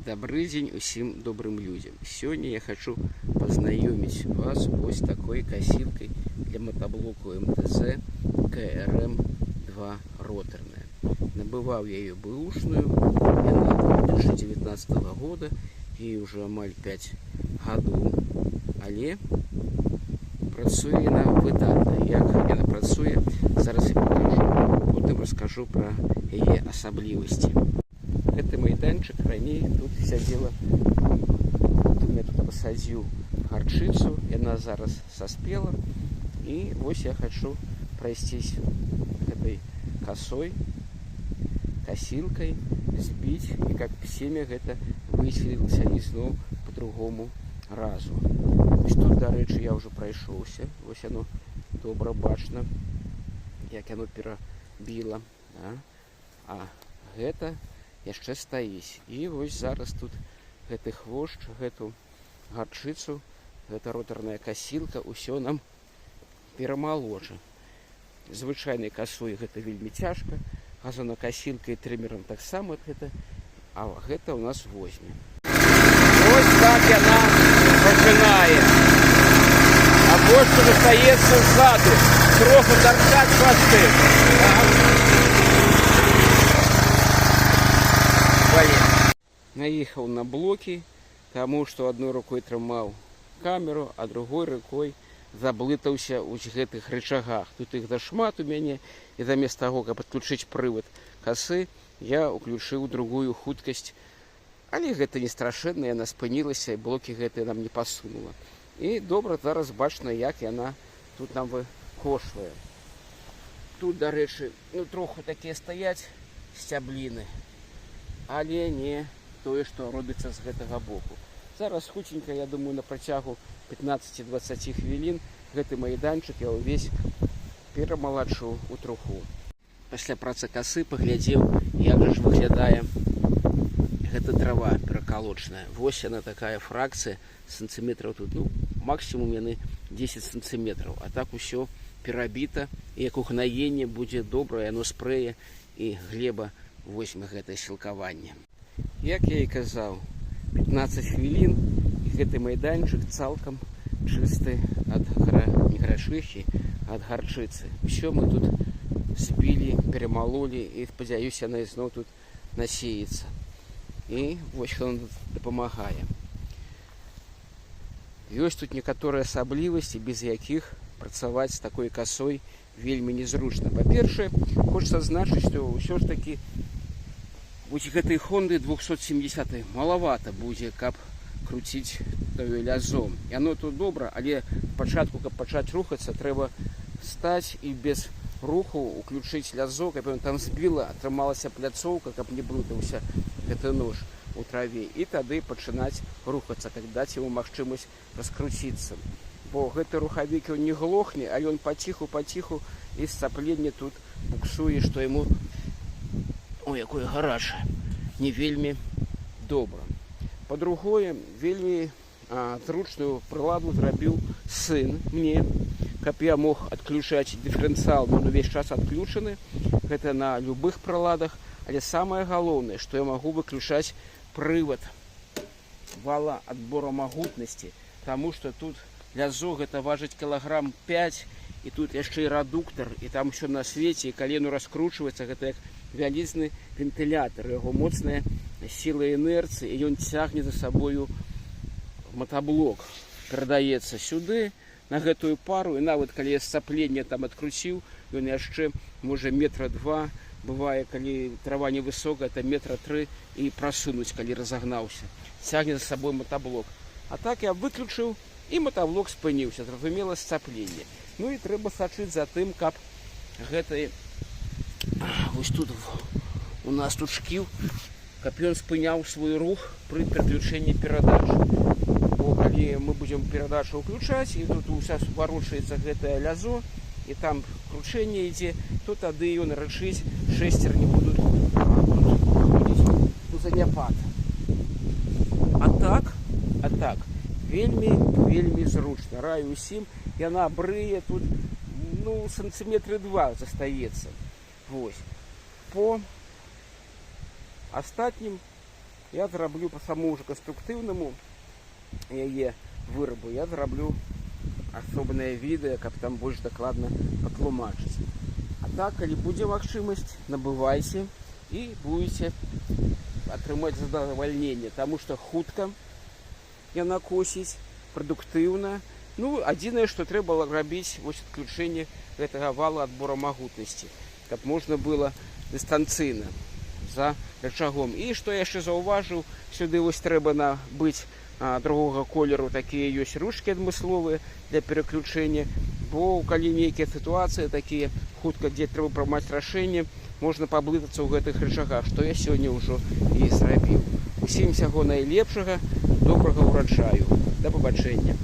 Добрый день усім добрым людям. Сегодня я хочу познакомить вас с такой косилкой для мотоблоку МТЗ КРМ-2 роторная. Набывал я ее бэушную, она 2019 года, ей уже амаль 5 годов, але працує яна выдатна. Як яна працуе, зараз я покажу, потым расскажу про яе асаблівасці. Гэты майданчык раней тут сядзела, я тут пасадзіў гарчыцу, яна зараз саспела, і вось я хочу прайсцісь гэтай косой, косилкой, збіць, і как семя гэта выселілася ізноў по другому разу. Вось тут, дарэчы, я ўжо прайшоўся, вось яно добра бачна, як яно перабіла, а гэта яшчэ стаіць. І вось зараз тут гэты хвошч, гэту гарчыцу, гэта роторная косилка, ўсё нам перамалоча. Звычайнай косой гэта вельмі цяжка, газонакосилкай і трымерам таксама гэта, а гэта ў нас возьме. Вось так яна пачынае. А больш застаецца ззаду, трохи торчаць хвасты. Наехал на блоки, тому что одной рукой трымаў камеру, а другой рукой заблытаўся ў гэтых рычагах. Тут их дашмат у мяне, і замест таго, каб подключыць прывод косы, я уключыў другую хуткасць. Але гэта не страшэнна, яна спынілася, і блоки гэтыя нам не пасунула. І добра зараз бачна, як яна тут нам выкошвае. Тут, дарэчы, троху такія стаяць сцябліны, але не тое, што робіцца з гэтага боку. Зараз хутенька, я думаю, на працягу 15-20 хвілін гэты майданчык я ўвесь перамалачу ў труху. Пасля працы косы паглядзеў, як ж выглядае гэта трава перакалочная. Вось яна такая фракцыя, сантиметраў тут, максимум яны 10 сантиметраў. А так усё перабіта, і як угнаенне будзе добра, яно спрэе, і глеба возьме гэтае сілкаванне. Як я і казаў, 15 хвілін, і гэты майданчык цалкам чысты ад грашыхі, ад гарчыцы. Усё мы тут збілі, перамалолі, і спадзяюся, яна ізноў тут насеецца. І вось ён дапамагае. Ёсць тут некаторыя асаблівасці, без якіх працаваць з такой косой вельмі незручна. Па-першае, хочацца адзначыць, што ўсё ж такі вось гэтай Хонды 270 малавата будзе, каб круціць тое лязо. Яно тут добра, але пачатку, каб пачаць рухацца, трэба стаць і без руху уключыць лязо, каб ён там збіла, атрымалася пляцоўка, каб не блытаўся гэты нож у траве. І тады пачынаць рухацца, каб даць яму магчымасць раскруціцца. Бо гэты рухавік ён не глохне, але ён паціху і сцапленне тут буксуе, што яму, ой, якое гарачае, не вельмі добра. Па-другое, вельмі зручную прыладу зрабіў сын мне, каб я мог адключаць дыферэнцыял, ён увесь час адключаны, гэта на любых прыладах, але самае галоўнае, што я магу выключаць прывад вала адбора магутнасці, таму што тут лязо гэта важыць кілаграм 5, і тут яшчэ і рэдуктар, і там усё на свеце, і калі яно раскручваецца, гэта як вялізны вентылятор, яго моцная сіла інерцыі, і ён цягне за сабою мотоблок, перадаецца сюды, на гэтую пару, і нават калі я сцапленне там адкруціў, ён яшчэ можа метра 2, бывае, калі трава невысокая, это метра 3, і прасунуць, калі разагнаўся. Цягне за сабой мотоблок. А так я выключыў, і мотоблок спыніўся, зразумела, сцапленне. Ну і трэба сачыць за тым, каб гэты, вось тут у нас тут шкіл, каб ён спыняў свой рух пры пераключэнні перадач. Бо калі мы будзем перадачу ўключаць, і тут уся варочаецца гэтае лязо, і там кручэнне ідзе, то тады ён рычыць, шестерні будуць выходзіць у заняпад. А так, вельмі зручна. Раю усім, яна брые тут, сантиметры 2 застаецца. Вось. По астатнім я зраблю по самому ж канструктыўнаму яе вырабу, я зраблю асобнае відэо, каб там больш дакладна патлумачыць. А так, калі будзе магчымасць, набывайце і будете атрымаць задавальненне, таму што хутка яна косіць, прадуктыўна. Ну, адзінае, што трэба рабіць вось адключэнне гэтага вала адбора магутнасці, каб можна было дыстанцыйна за рычагом. І што я яшчэ заўважыў, сюды вось трэба набыць другога колеру, такія ёсць ручкі адмысловыя для пераключэння, бо калі нейкія сітуацыі такія хутка, дзе трэба прымаць рашэнне, можна паблытацца ў гэтых рычагах, што я сёння ўжо і зрабіў. Усім усяго найлепшага, добрага ўраджаю. Да пабачэння.